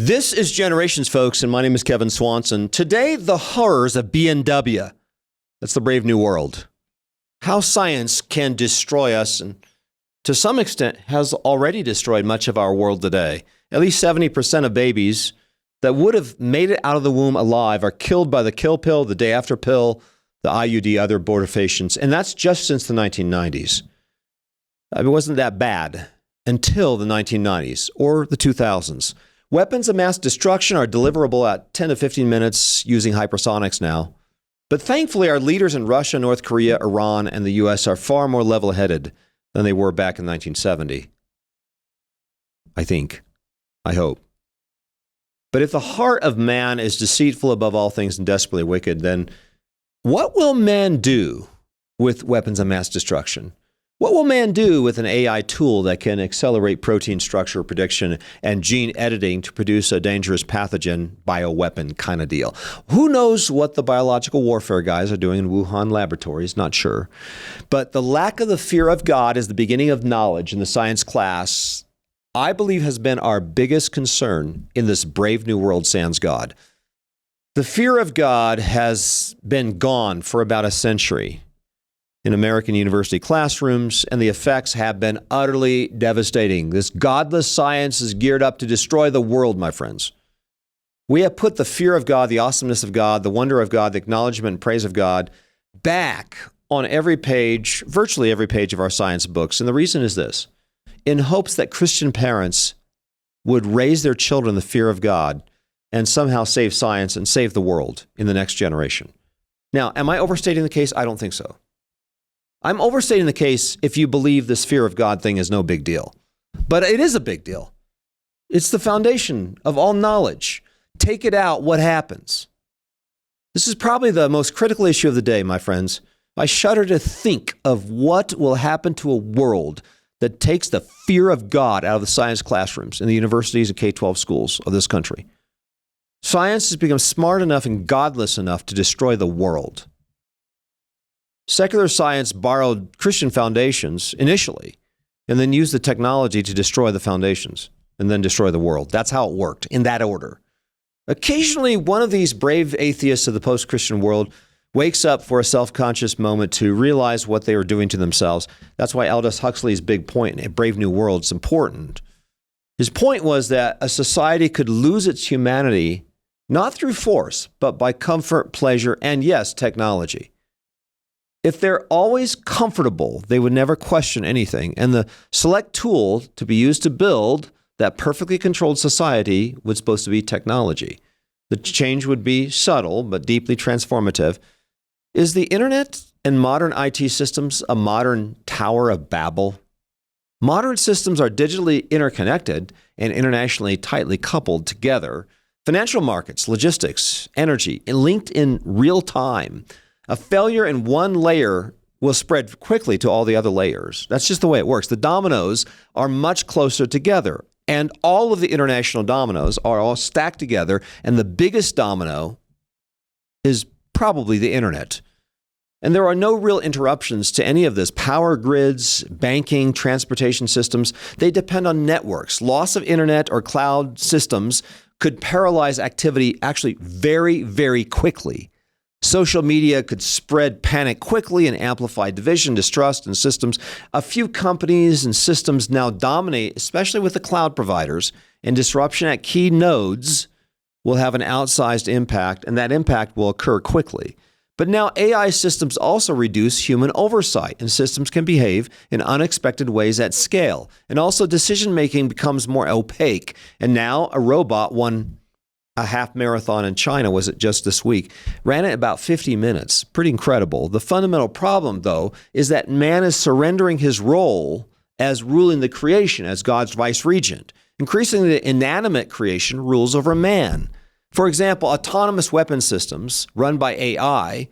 This is Generations, folks, and my name is Kevin Swanson. Today, the horrors of B&W. That's the brave new world. How science can destroy us and, to some extent, has already destroyed much of our world today. At least 70% of babies that would have made it out of the womb alive are killed by the kill pill, the day after pill, the IUD, other abortifacients, and that's just since the 1990s. It wasn't that bad until the 1990s or the 2000s. Weapons of mass destruction are deliverable at 10 to 15 minutes using hypersonics now. But thankfully, our leaders in Russia, North Korea, Iran, and the U.S. are far more level-headed than they were back in 1970. I think. I hope. But if the heart of man is deceitful above all things and desperately wicked, then what will man do with weapons of mass destruction? What will man do with an AI tool that can accelerate protein structure prediction and gene editing to produce a dangerous pathogen bioweapon kind of deal? Who knows what the biological warfare guys are doing in Wuhan laboratories? Not sure. But the lack of the fear of God is the beginning of knowledge in the science class, I believe, has been our biggest concern in this brave new world sans God. The fear of God has been gone for about a century in American university classrooms, and the effects have been utterly devastating. This godless science is geared up to destroy the world, my friends. We have put the fear of God, the awesomeness of God, the wonder of God, the acknowledgement and praise of God back on every page, virtually every page of our science books. And the reason is this: in hopes that Christian parents would raise their children the fear of God and somehow save science and save the world in the next generation. Now, am I overstating the case? I don't think so. I'm overstating the case if you believe this fear of God thing is no big deal. But it is a big deal. It's the foundation of all knowledge. Take it out, what happens? This is probably the most critical issue of the day, my friends. I shudder to think of what will happen to a world that takes the fear of God out of the science classrooms in the universities and K-12 schools of this country. Science has become smart enough and godless enough to destroy the world. Secular science borrowed Christian foundations initially, and then used the technology to destroy the foundations and then destroy the world. That's how it worked, in that order. Occasionally, one of these brave atheists of the post-Christian world wakes up for a self-conscious moment to realize what they are doing to themselves. That's why Aldous Huxley's big point in A Brave New World is important. His point was that a society could lose its humanity not through force, but by comfort, pleasure, and yes, technology. If they're always comfortable, they would never question anything. And the select tool to be used to build that perfectly controlled society was supposed to be technology. The change would be subtle, but deeply transformative. Is the internet and modern IT systems a modern Tower of Babel? Modern systems are digitally interconnected and internationally tightly coupled together. Financial markets, logistics, energy, linked in real time. A failure in one layer will spread quickly to all the other layers. That's just the way it works. The dominoes are much closer together, and all of the international dominoes are all stacked together, and the biggest domino is probably the internet. And there are no real interruptions to any of this. Power grids, banking, transportation systems, they depend on networks. Loss of internet or cloud systems could paralyze activity actually very, very quickly. Social media could spread panic quickly and amplify division, distrust in systems. A few companies and systems now dominate, especially with the cloud providers, and disruption at key nodes will have an outsized impact, and that impact will occur quickly. But now AI systems also reduce human oversight, and systems can behave in unexpected ways at scale. And also decision-making becomes more opaque. And now a robot won a half marathon in China, was it just this week, ran it about 50 minutes. Pretty incredible. The fundamental problem, though, is that man is surrendering his role as ruling the creation, as God's vice regent. Increasingly, the inanimate creation rules over man. For example, autonomous weapon systems run by AI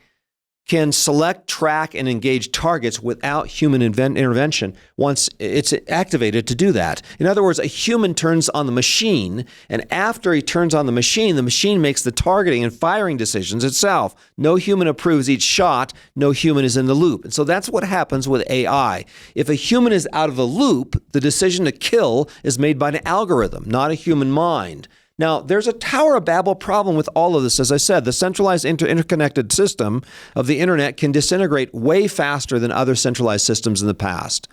can select, track, and engage targets without human intervention once it's activated to do that. In other words, a human turns on the machine, and after he turns on the machine makes the targeting and firing decisions itself. No human approves each shot. No human is in the loop. And so that's what happens with AI. If a human is out of the loop, the decision to kill is made by an algorithm, not a human mind. Now, there's a Tower of Babel problem with all of this. As I said, the centralized interconnected system of the internet can disintegrate way faster than other centralized systems in the past.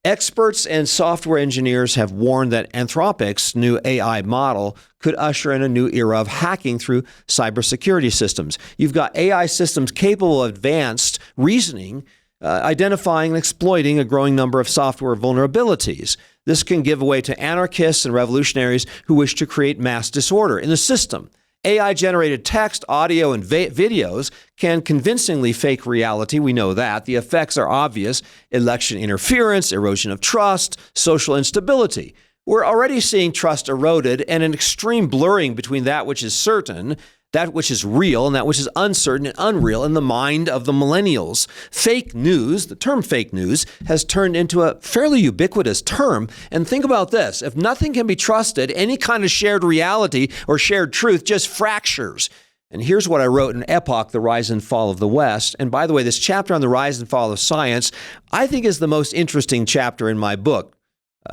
Experts and software engineers have warned that Anthropic's new AI model could usher in a new era of hacking through cybersecurity systems. You've got AI systems capable of advanced reasoning, identifying and exploiting a growing number of software vulnerabilities. This can give way to anarchists and revolutionaries who wish to create mass disorder in the system. AI-generated text, audio, and videos can convincingly fake reality. We know that. The effects are obvious: election interference, erosion of trust, social instability. We're already seeing trust eroded and an extreme blurring between that which is certain, that which is real, and that which is uncertain and unreal in the mind of the millennials. Fake news, the term fake news, has turned into a fairly ubiquitous term. And think about this. If nothing can be trusted, any kind of shared reality or shared truth just fractures. And here's what I wrote in Epoch, The Rise and Fall of the West. And by the way, this chapter on the rise and fall of science, I think is the most interesting chapter in my book.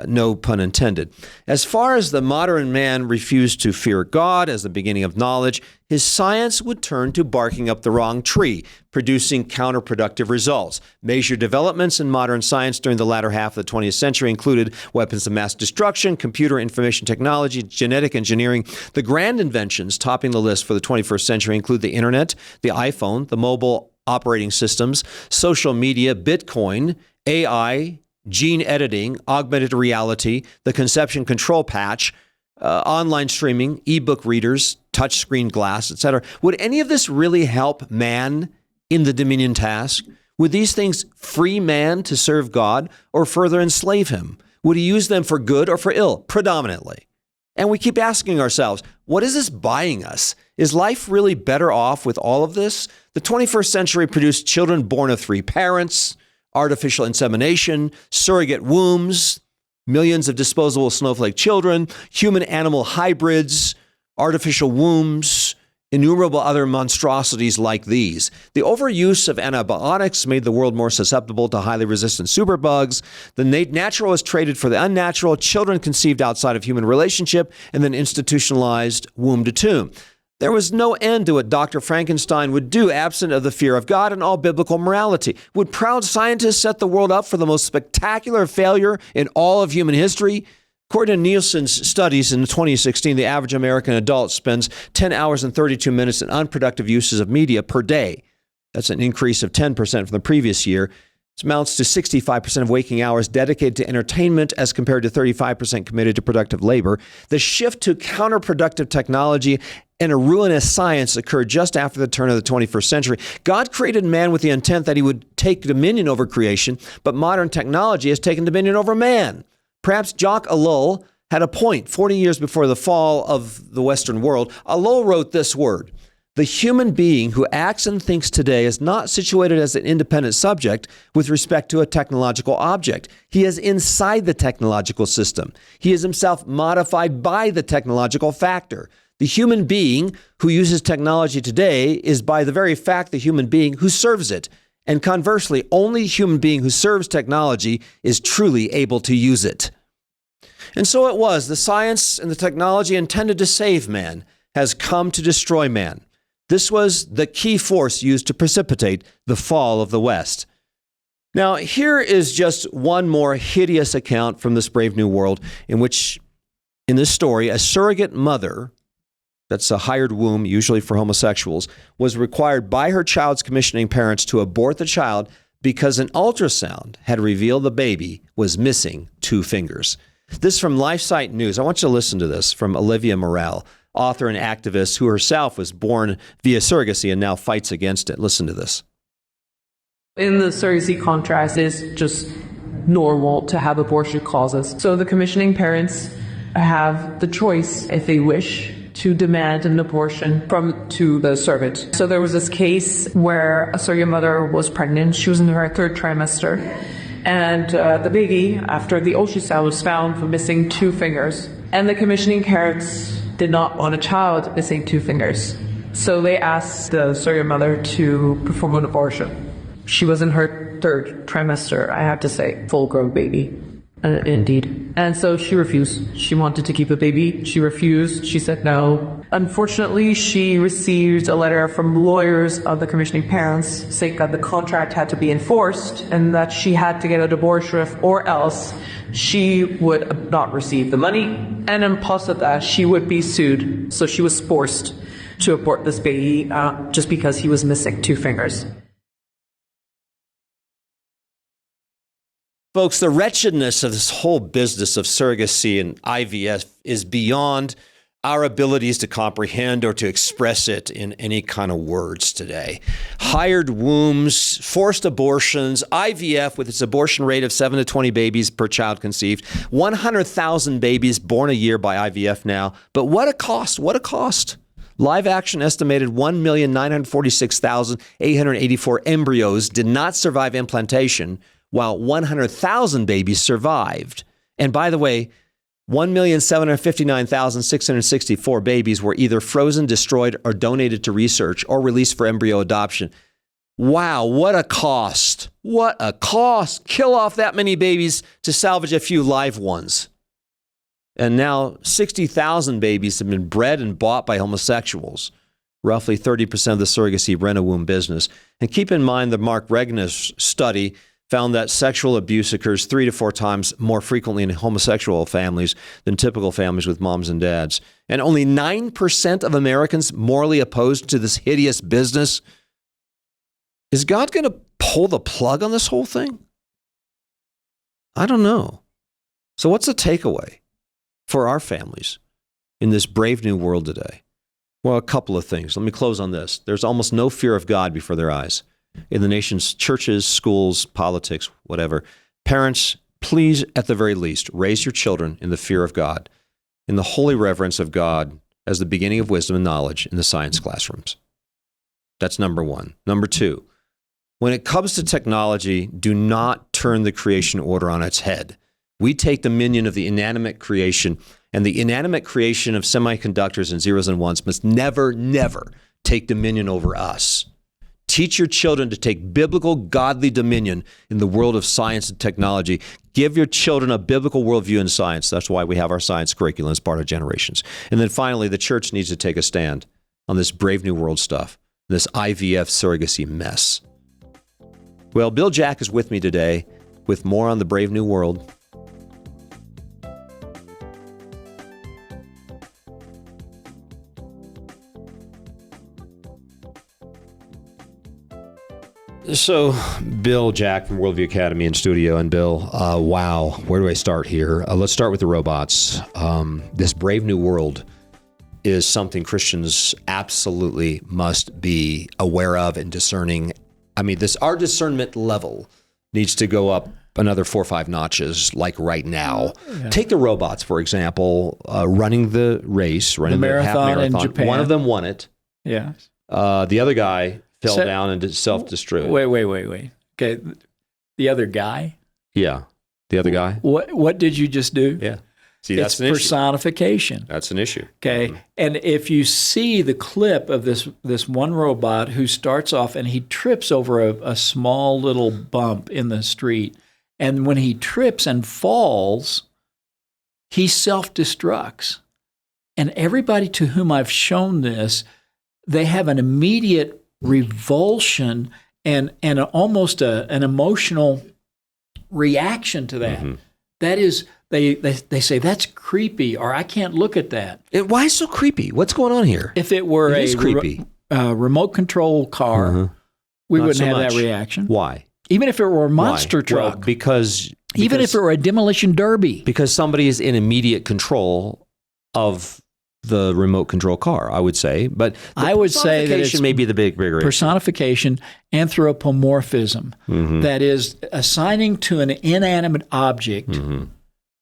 No pun intended. As far as the modern man refused to fear God as the beginning of knowledge, his science would turn to barking up the wrong tree, producing counterproductive results. Major developments in modern science during the latter half of the 20th century included weapons of mass destruction, computer information technology, genetic engineering. The grand inventions topping the list for the 21st century include the internet, the iPhone, the mobile operating systems, social media, Bitcoin, AI, gene editing, augmented reality, the conception control patch, online streaming, ebook readers, touchscreen glass, etc. Would any of this really help man in the dominion task? Would these things free man to serve God or further enslave him? Would he use them for good or for ill? Predominantly. And we keep asking ourselves, what is this buying us? Is life really better off with all of this? The 21st century produced children born of three parents, artificial insemination, surrogate wombs, millions of disposable snowflake children, human-animal hybrids, artificial wombs, innumerable other monstrosities like these. The overuse of antibiotics made the world more susceptible to highly resistant superbugs. The natural is traded for the unnatural, children conceived outside of human relationship, and then institutionalized womb to tomb. There was no end to what Dr. Frankenstein would do absent of the fear of God and all biblical morality. Would proud scientists set the world up for the most spectacular failure in all of human history? According to Nielsen's studies in 2016, the average American adult spends 10 hours and 32 minutes in unproductive uses of media per day. That's an increase of 10% from the previous year. It amounts to 65% of waking hours dedicated to entertainment as compared to 35% committed to productive labor. The shift to counterproductive technology and a ruinous science occurred just after the turn of the 21st century. God created man with the intent that he would take dominion over creation, but modern technology has taken dominion over man. Perhaps Jacques Ellul had a point 40 years before the fall of the Western world. Ellul wrote this word: "The human being who acts and thinks today is not situated as an independent subject with respect to a technological object. He is inside the technological system. He is himself modified by the technological factor. The human being who uses technology today is by the very fact the human being who serves it. And conversely, only the human being who serves technology is truly able to use it." And so it was. The science and the technology intended to save man has come to destroy man. This was the key force used to precipitate the fall of the West. Now, here is just one more hideous account from this brave new world in which, in this story, a surrogate mother, that's a hired womb, usually for homosexuals, was required by her child's commissioning parents to abort the child because an ultrasound had revealed the baby was missing 2 fingers. This from LifeSite News. I want you to listen to this from Olivia Morel, author and activist who herself was born via surrogacy and now fights against it. Listen to this. In the surrogacy contract, it's just normal to have abortion clauses. So the commissioning parents have the choice, if they wish, to demand an abortion to the surrogate. So there was this case where a surrogate mother was pregnant. She was in her 3rd trimester. And the baby, after the ultrasound, was found missing 2 fingers. And the commissioning parents did not want a child missing 2 fingers. So they asked the surrogate mother to perform an abortion. She was in her 3rd trimester, I have to say, full-grown baby. Indeed. And so she refused. She wanted to keep the baby. She refused. She said no. Unfortunately, she received a letter from lawyers of the commissioning parents saying that the contract had to be enforced and that she had to get a divorce or else she would not receive the money. And in plus of that, she would be sued. So she was forced to abort this baby just because he was missing 2 fingers. Folks, the wretchedness of this whole business of surrogacy and IVF is beyond our abilities to comprehend or to express it in any kind of words today. Hired wombs, forced abortions, IVF with its abortion rate of 7 to 20 babies per child conceived, 100,000 babies born a year by IVF now. But what a cost, what a cost. Live Action estimated 1,946,884 embryos did not survive implantation, while 100,000 babies survived. And by the way, 1,759,664 babies were either frozen, destroyed, or donated to research or released for embryo adoption. Wow, what a cost. What a cost. Kill off that many babies to salvage a few live ones. And now 60,000 babies have been bred and bought by homosexuals. Roughly 30% of the surrogacy rent-a-womb business. And keep in mind the Mark Regner's study found that sexual abuse occurs 3 to 4 times more frequently in homosexual families than typical families with moms and dads. And only 9% of Americans morally opposed to this hideous business. Is God going to pull the plug on this whole thing? I don't know. So what's the takeaway for our families in this brave new world today? Well, a couple of things. Let me close on this. There's almost no fear of God before their eyes. In the nation's churches, schools, politics, whatever. Parents, please, at the very least, raise your children in the fear of God, in the holy reverence of God as the beginning of wisdom and knowledge in the science classrooms. That's number one. Number two, when it comes to technology, do not turn the creation order on its head. We take dominion of the inanimate creation, and the inanimate creation of semiconductors and zeros and ones must never, never take dominion over us. Teach your children to take biblical, godly dominion in the world of science and technology. Give your children a biblical worldview in science. That's why we have our science curriculum as part of Generations. And then finally, the church needs to take a stand on this brave new world stuff, this IVF surrogacy mess. Well, Bill Jack is with me today with more on the brave new world. So, Bill Jack from Worldview Academy in studio. And Bill, wow, where do I start here? Let's start with the robots. This brave new world is something Christians absolutely must be aware of and discerning. I mean, our discernment level needs to go up another 4 or 5 notches, like right now. Yeah. Take the robots, for example, running the race, running the half marathon in Japan. One of them won it. Yeah. The other guy fell down and self-destruct. Wait. Okay, the other guy? Yeah, the other guy. What did you just do? Yeah. See, that's an personification. Issue. That's an issue. Okay, and if you see the clip of this one robot who starts off and he trips over a small little bump in the street, and when he trips and falls, he self-destructs. And everybody to whom I've shown this, they have an immediate revulsion and almost an emotional reaction to that. Mm-hmm. That is, they say, that's creepy, or I can't look at that. Why so creepy? What's going on here? If it were creepy. Remote control car, we wouldn't have that reaction. Why? Even if it were a monster truck. Well, because even if it were a demolition derby. Because somebody is in immediate control of the remote control car, I would say. But I would say that it's may be the bigger personification, anthropomorphism. Mm-hmm. That is assigning to an inanimate object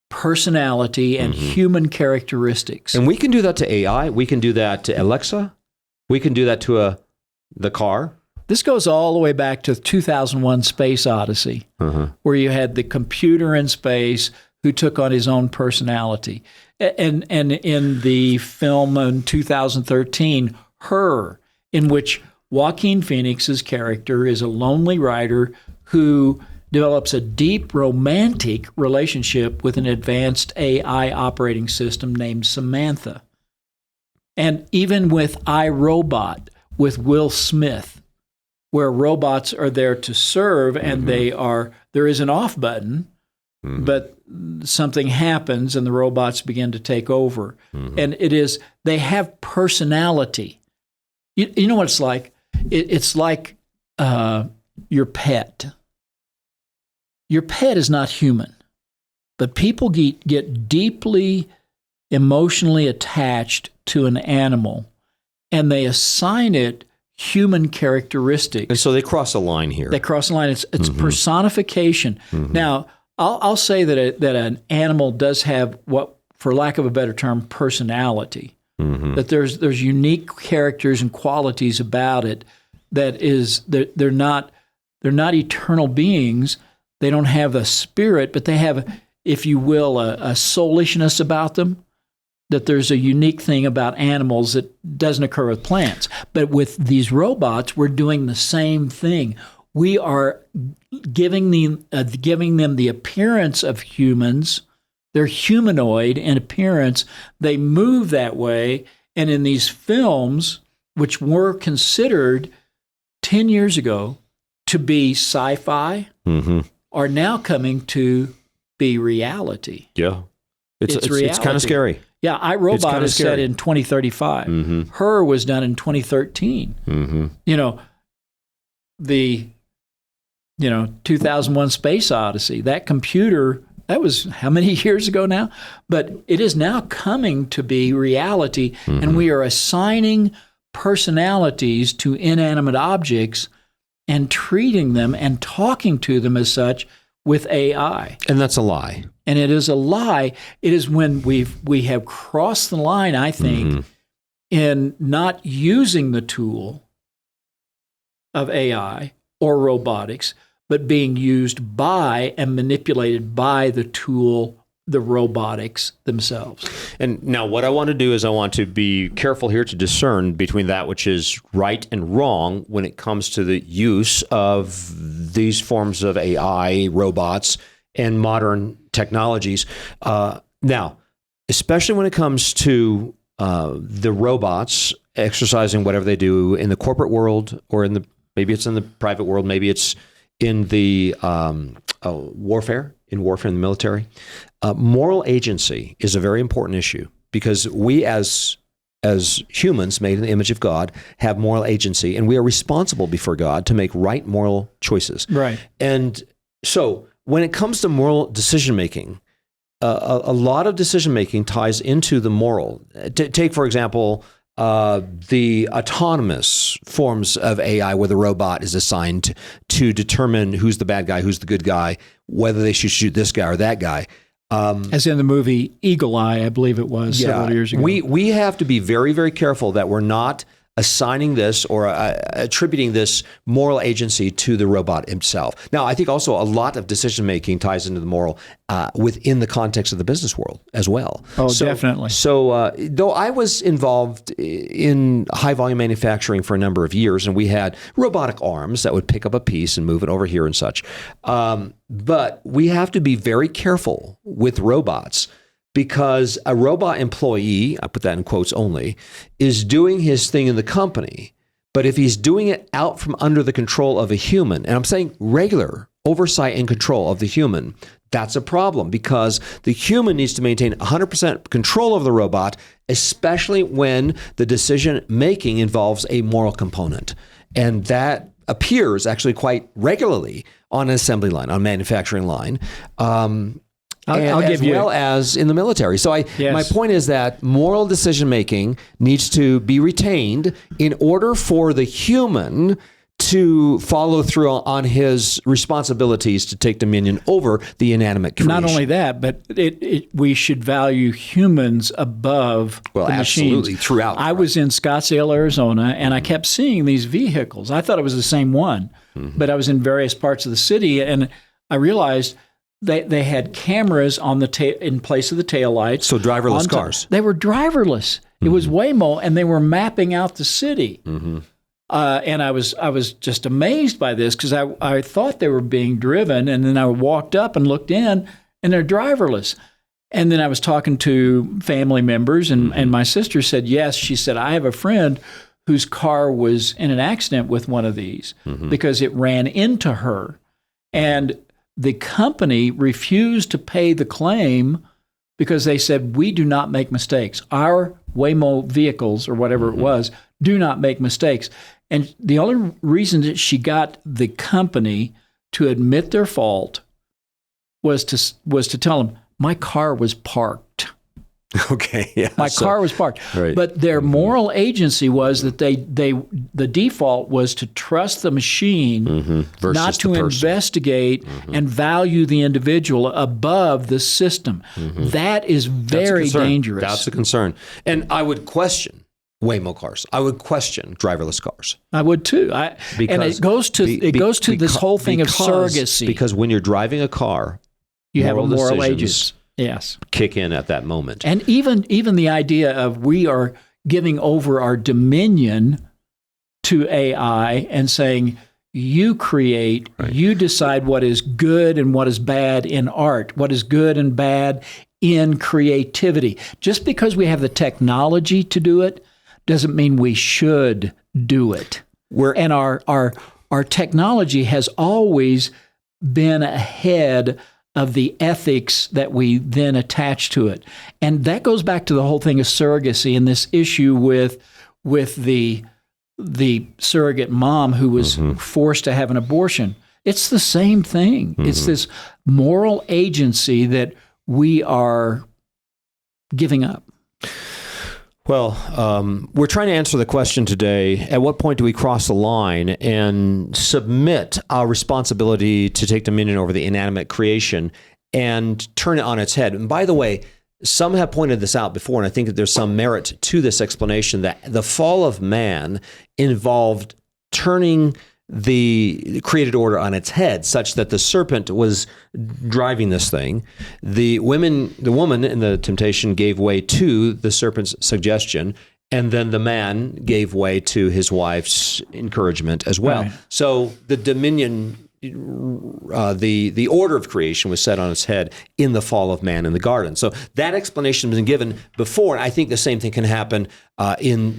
personality and human characteristics. And we can do that to AI. We can do that to Alexa. We can do that to the car. This goes all the way back to 2001 Space Odyssey, where you had the computer in space who took on his own personality. And in the film in 2013, Her, in which Joaquin Phoenix's character is a lonely writer who develops a deep romantic relationship with an advanced AI operating system named Samantha. And even with iRobot, with Will Smith, where robots are there to serve and there is an off button, but something happens and the robots begin to take over. And they have personality. You know what it's like? It's like your pet. Your pet is not human, but people get deeply emotionally attached to an animal, and they assign it human characteristics. And so they cross a line here. They cross a line. It's personification. Now, I'll say that an animal does have what, for lack of a better term, personality. That there's unique characters and qualities about it they're not eternal beings. They don't have a spirit, but they have, if you will, a soulishness about them. That there's a unique thing about animals that doesn't occur with plants. But with these robots, we're doing the same thing. We are giving them the appearance of humans. They're humanoid in appearance. They move that way. And in these films, which were considered 10 years ago to be sci-fi, are now coming to be reality. Yeah. It's reality. It's kind of scary. Yeah, iRobot is set in 2035. Her was done in 2013. The 2001 Space Odyssey, that computer, that was how many years ago now? But it is now coming to be reality, and we are assigning personalities to inanimate objects and treating them and talking to them as such with AI. And that's a lie. And it is a lie. It is when we have crossed the line, I think, in not using the tool of AI or robotics, but being used by and manipulated by the tool, the robotics themselves. And now what I want to do is I want to be careful here to discern between that which is right and wrong when it comes to the use of these forms of AI, robots, and modern technologies. Now, especially when it comes to the robots exercising whatever they do in the corporate world, or maybe it's in the private world, maybe it's in the warfare in the military. Moral agency is a very important issue because we as humans made in the image of God have moral agency, and we are responsible before God to make right moral choices. Right. And so when it comes to moral decision-making, a lot of decision-making ties into the moral. Take, for example, the autonomous forms of AI where the robot is assigned to determine who's the bad guy, who's the good guy, whether they should shoot this guy or that guy. As in the movie Eagle Eye, I believe it was several years ago. We have to be very, very careful that we're not assigning this or attributing this moral agency to the robot himself. Now, I think also a lot of decision-making ties into the moral within the context of the business world as well. Oh, definitely. So though I was involved in high-volume manufacturing for a number of years, and we had robotic arms that would pick up a piece and move it over here and such, but we have to be very careful with robots, because a robot employee, I put that in quotes only, is doing his thing in the company. But if he's doing it out from under the control of a human, and I'm saying regular oversight and control of the human, that's a problem, because the human needs to maintain 100% control of the robot, especially when the decision making involves a moral component. And that appears actually quite regularly on an assembly line, on a manufacturing line. I'll give as well as in the military. So my point is that moral decision-making needs to be retained in order for the human to follow through on his responsibilities to take dominion over the inanimate creation. Not only that, but we should value humans above the machines. Absolutely, throughout. I was in Scottsdale, Arizona, and I kept seeing these vehicles. I thought it was the same one, but I was in various parts of the city, and I realized they had cameras on in place of the taillights. So driverless cars. They were driverless. It was Waymo, and they were mapping out the city. And I was just amazed by this because I thought they were being driven, and then I walked up and looked in, and they're driverless. And then I was talking to family members, and my sister said, yes. She said, I have a friend whose car was in an accident with one of these because it ran into her. And the company refused to pay the claim because they said, we do not make mistakes. Our Waymo vehicles, or whatever it was, do not make mistakes. And the only reason that she got the company to admit their fault was to tell them, my car was parked. Okay, yeah. My car was parked. Right. But their moral agency was that the default was to trust the machine, not to investigate and value the individual above the system. That is very dangerous. That's a concern. And I would question Waymo cars. I would question driverless cars. I would too. And it goes to this whole thing of surrogacy. Because when you're driving a car, you have a moral agency. Yes, kick in at that moment. And even the idea of we are giving over our dominion to AI and saying, you create, you decide what is good and what is bad in art, what is good and bad in creativity. Just because we have the technology to do it doesn't mean we should do it. And our technology has always been ahead of the ethics that we then attach to it. And that goes back to the whole thing of surrogacy and this issue with the surrogate mom who was forced to have an abortion. It's the same thing. It's this moral agency that we are giving up. Well, we're trying to answer the question today, at what point do we cross the line and submit our responsibility to take dominion over the inanimate creation and turn it on its head? And by the way, some have pointed this out before, and I think that there's some merit to this explanation, that the fall of man involved turning the created order on its head, such that the serpent was driving this thing. The woman in the temptation gave way to the serpent's suggestion, and then the man gave way to his wife's encouragement as well. Right. So the dominion, the order of creation was set on its head in the fall of man in the garden. So that explanation has been given before, and I think the same thing can happen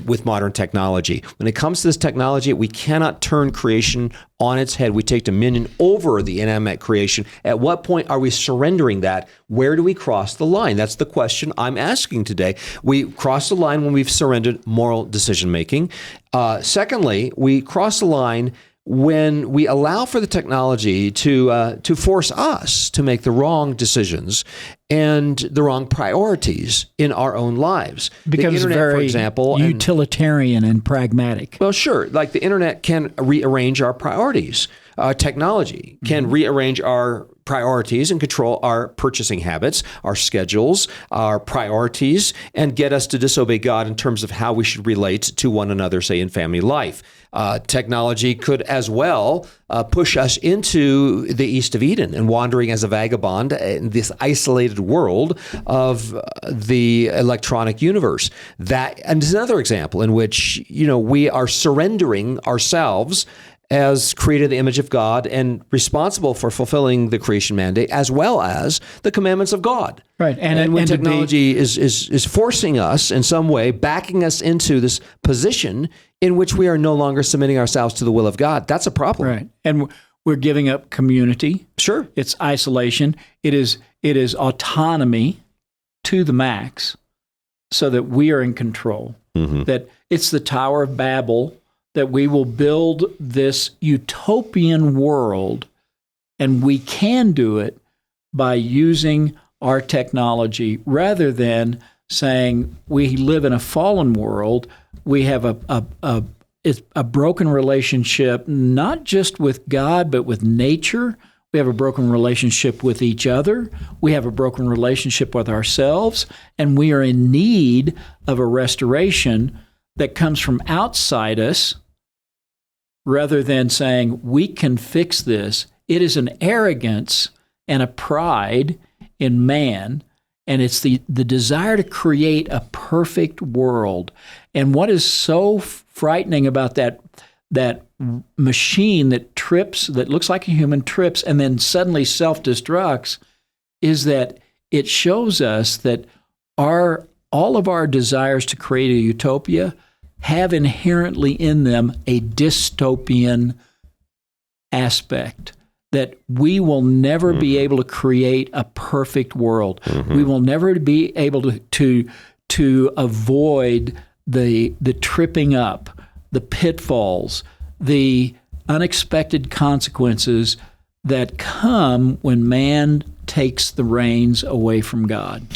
with modern technology. When it comes to this technology, we cannot turn creation on its head. We take dominion over the inanimate creation. At what point are we surrendering that? Where do we cross the line? That's the question I'm asking today. We cross the line when we've surrendered moral decision-making. Secondly, we cross the line when we allow for the technology to force us to make the wrong decisions and the wrong priorities in our own lives. Becomes the internet, very for example, utilitarian and pragmatic. Well, sure. Like the internet can rearrange our priorities. Technology can rearrange our priorities and control our purchasing habits, our schedules, our priorities, and get us to disobey God in terms of how we should relate to one another, say, in family life. Technology could as well push us into the East of Eden and wandering as a vagabond in this isolated world of the electronic universe. That, and is another example in which, we are surrendering ourselves as created in the image of God and responsible for fulfilling the creation mandate as well as the commandments of God. Right. And when technology is forcing us in some way, backing us into this position in which we are no longer submitting ourselves to the will of God, that's a problem. Right. And we're giving up community. Sure. It's isolation. It is autonomy to the max so that we are in control. That it's the Tower of Babel, that we will build this utopian world, and we can do it by using our technology rather than saying we live in a fallen world. We have a broken relationship, not just with God, but with nature. We have a broken relationship with each other. We have a broken relationship with ourselves, and we are in need of a restoration that comes from outside us, rather than saying we can fix this. It is an arrogance and a pride in man, and it's the desire to create a perfect world. And what is so frightening about that machine that trips, that looks like a human, trips, and then suddenly self-destructs, is that it shows us that all of our desires to create a utopia have inherently in them a dystopian aspect, that we will never be able to create a perfect world. We will never be able to avoid the tripping up, the pitfalls, the unexpected consequences that come when man takes the reins away from God.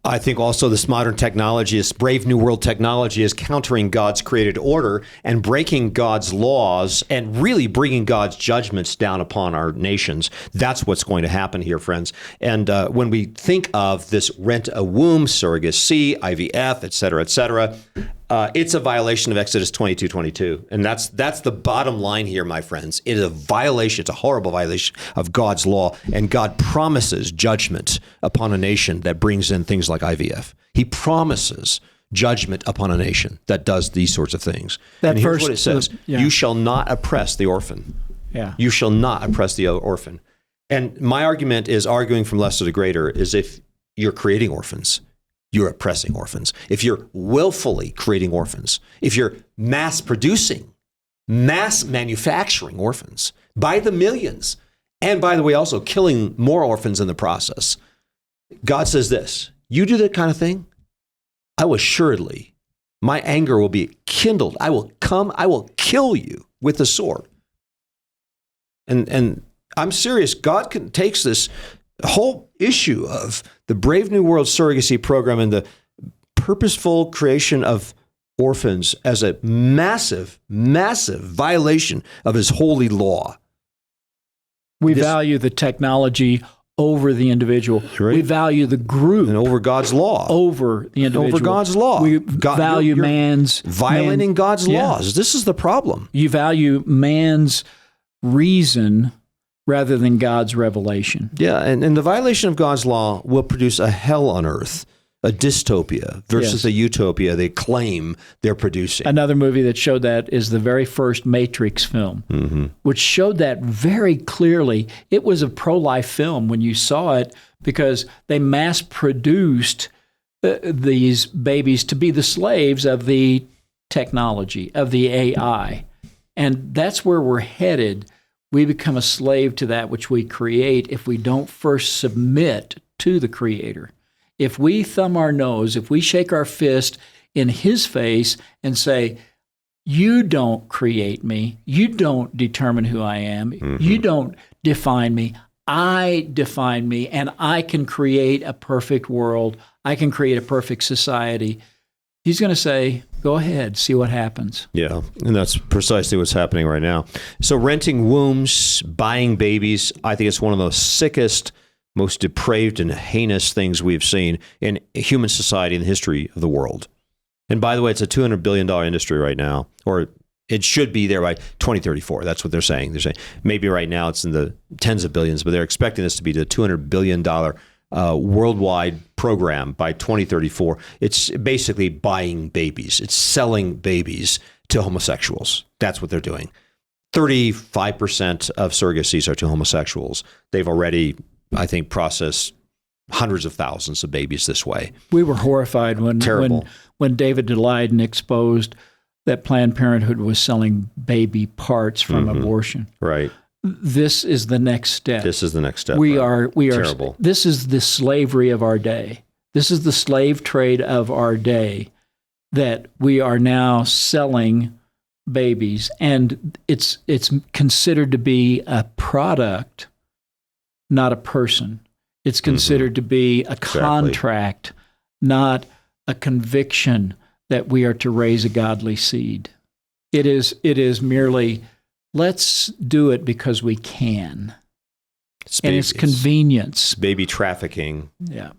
I think also this modern technology, this brave new world technology, is countering God's created order and breaking God's laws and really bringing God's judgments down upon our nations. That's what's going to happen here, friends. And when we think of this rent a womb, surrogacy, IVF, et cetera, it's a violation of Exodus 22:22. And that's the bottom line here, my friends. It is a violation. It's a horrible violation of God's law. And God promises judgment upon a nation that brings in things like IVF. He promises judgment upon a nation that does these sorts of things. And here's what it says. You shall not oppress the orphan. Yeah. You shall not oppress the orphan. And my argument is, arguing from lesser to greater, is if you're creating orphans, you're oppressing orphans. If you're willfully creating orphans, if you're mass producing, mass manufacturing orphans by the millions, and by the way, also killing more orphans in the process, God says this: you do that kind of thing, I will assuredly, my anger will be kindled. I will come, I will kill you with the sword. And I'm serious. God takes this whole issue of the Brave New World surrogacy program and the purposeful creation of orphans as a massive, massive violation of his holy law. We value the technology over the individual. Right. We value the group. And over God's law. Over the individual. Over God's law. We value man's... violating God's laws. This is the problem. You value man's reason rather than God's revelation. Yeah, and the violation of God's law will produce a hell on earth, a dystopia versus a utopia they claim they're producing. Another movie that showed that is the very first Matrix film, which showed that very clearly. It was a pro-life film when you saw it, because they mass-produced these babies to be the slaves of the technology, of the AI. And that's where we're headed. We become a slave to that which we create if we don't first submit to the Creator. If we thumb our nose, if we shake our fist in His face and say, you don't create me, you don't determine who I am, you don't define me, I define me, and I can create a perfect world, I can create a perfect society, He's going to say, go ahead, see what happens. Yeah, and that's precisely what's happening right now. So renting wombs, buying babies, I think it's one of the sickest, most depraved and heinous things we've seen in human society in the history of the world. And by the way, it's a $200 billion industry right now, or it should be there by 2034. That's what they're saying. They're saying maybe right now it's in the tens of billions, but they're expecting this to be the $200 billion worldwide program by 2034. It's basically buying babies. It's selling babies to homosexuals. That's what they're doing. 35% of surrogacies are to homosexuals. They've already, I think, processed hundreds of thousands of babies this way. We were horrified when David Daleiden exposed that Planned Parenthood was selling baby parts from abortion. Right. This is the next step. This is the next step. We are terrible. This is the slavery of our day. This is the slave trade of our day, that we are now selling babies, and it's considered to be a product, not a person. It's considered to be a contract, not a conviction that we are to raise a godly seed. It is merely, let's do it because we can. And it's convenience. Baby trafficking. Yeah.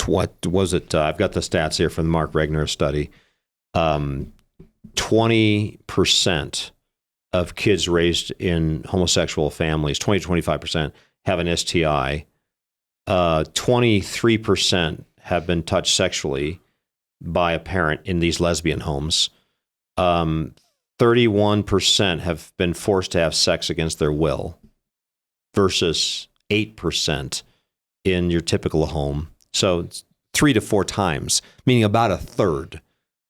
What was it? I've got the stats here from the Mark Regner study. 20% of kids raised in homosexual families, 20 to 25%, have an STI. 23% have been touched sexually by a parent in these lesbian homes. 30% 31% have been forced to have sex against their will versus 8% in your typical home. So it's 3 to 4 times, meaning about a third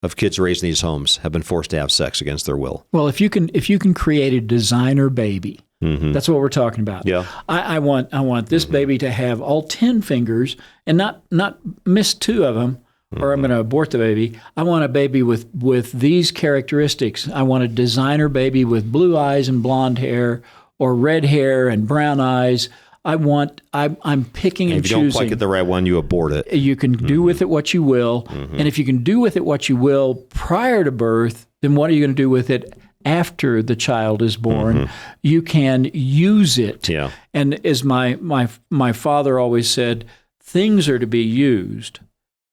of kids raised in these homes have been forced to have sex against their will. Well, if you can create a designer baby, that's what we're talking about. Yeah. I want this baby to have all 10 fingers and not miss 2 of them, or I'm going to abort the baby. I want a baby with these characteristics. I want a designer baby with blue eyes and blonde hair, or red hair and brown eyes. I'm picking and choosing. If you don't quite get the right one, you abort it. You can do with it what you will. And if you can do with it what you will prior to birth, then what are you going to do with it after the child is born? You can use it. Yeah. And as my father always said, things are to be used.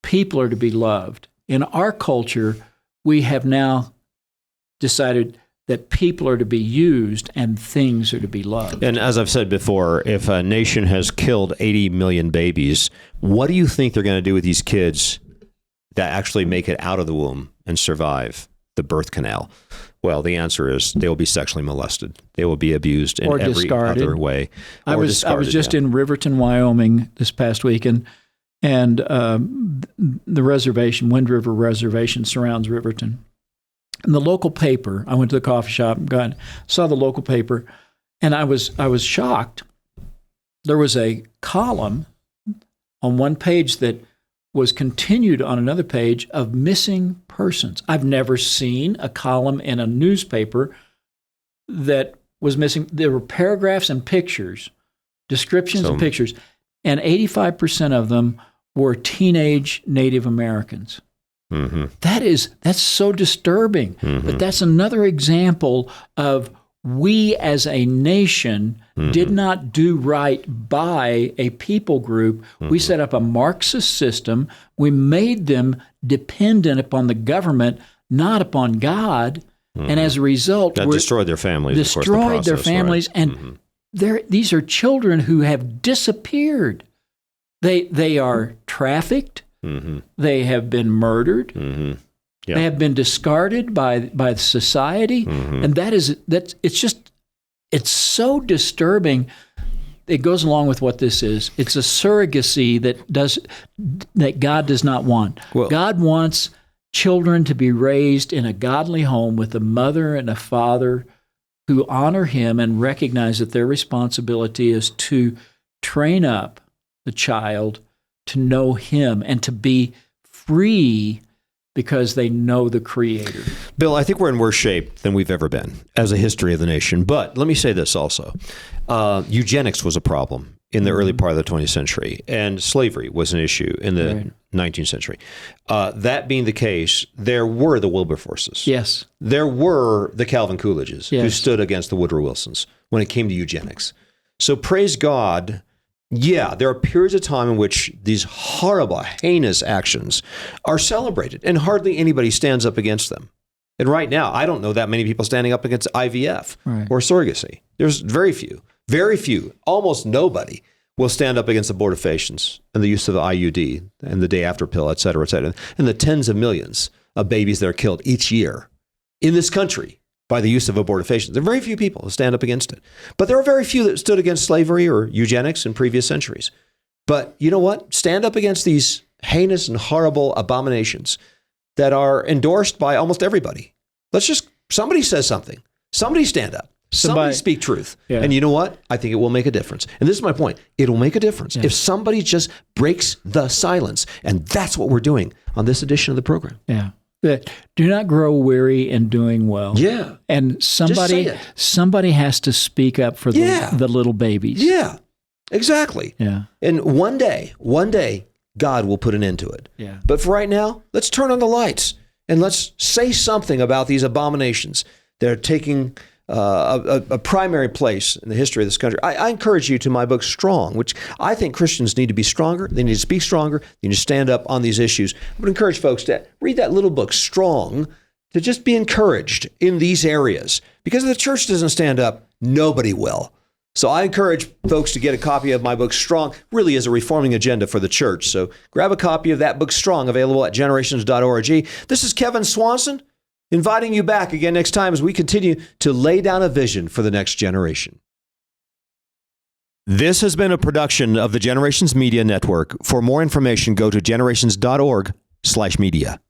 People are to be loved. In our culture, we have now decided that people are to be used and things are to be loved. And as I've said before, if a nation has killed 80 million babies, what do you think they're going to do with these kids that actually make it out of the womb and survive the birth canal? Well, the answer is they will be sexually molested. They will be abused in Or every discarded. other way. I was just in Riverton, Wyoming this past weekend, and the reservation, Wind River Reservation, surrounds Riverton. And the local paper, I went to the coffee shop and saw the local paper, and I was shocked. There was a column on one page that was continued on another page of missing persons. I've never seen a column in a newspaper that was missing. There were paragraphs and pictures, descriptions and pictures, and 85% of them were teenage Native Americans. That's so disturbing. But that's another example of we as a nation did not do right by a people group. We set up a Marxist system. We made them dependent upon the government, not upon God. And as a result, that destroyed their families. Destroyed their families. Right? And these are children who have disappeared. They are trafficked. They have been murdered. Yeah. They have been discarded by society, and it's so disturbing. It goes along with what this is. It's a surrogacy that God does not want. Well, God wants children to be raised in a godly home with a mother and a father who honor Him and recognize that their responsibility is to train up the child to know Him and to be free because they know the Creator. Bill, I think we're in worse shape than we've ever been as a history of the nation. But let me say this also. Eugenics was a problem in the early part of the 20th century, and slavery was an issue in the 19th century. That being the case, there were the Wilberforces. Yes. There were the Calvin Coolidges who stood against the Woodrow Wilsons when it came to eugenics. So praise God. Yeah, there are periods of time in which these horrible, heinous actions are celebrated, and hardly anybody stands up against them. And right now, I don't know that many people standing up against IVF or surrogacy. There's very few, almost nobody will stand up against abortifacients and the use of the IUD and the day after pill, et cetera, and the tens of millions of babies that are killed each year in this country by the use of abortifacients. There are very few people who stand up against it. But there are very few that stood against slavery or eugenics in previous centuries. But you know what? Stand up against these heinous and horrible abominations that are endorsed by almost everybody. Somebody says something. Somebody stand up. Somebody speak truth. Yeah. And you know what? I think it will make a difference. And this is my point. It'll make a difference if somebody just breaks the silence. And that's what we're doing on this edition of the program. Yeah. Do not grow weary in doing well. Yeah. And somebody has to speak up for the little babies. Yeah, exactly. Yeah. And one day, God will put an end to it. Yeah. But for right now, let's turn on the lights and let's say something about these abominations that are taking a primary place in the history of this country. I encourage you to my book, Strong, which I think Christians need to be stronger. They need to speak stronger. They need to stand up on these issues. I would encourage folks to read that little book, Strong, to just be encouraged in these areas. Because if the church doesn't stand up, nobody will. So I encourage folks to get a copy of my book, Strong. Really is a reforming agenda for the church. So grab a copy of that book, Strong, available at generations.org. This is Kevin Swanson. Inviting you back again next time as we continue to lay down a vision for the next generation. This has been a production of the Generations Media Network. For more information, go to generations.org/media.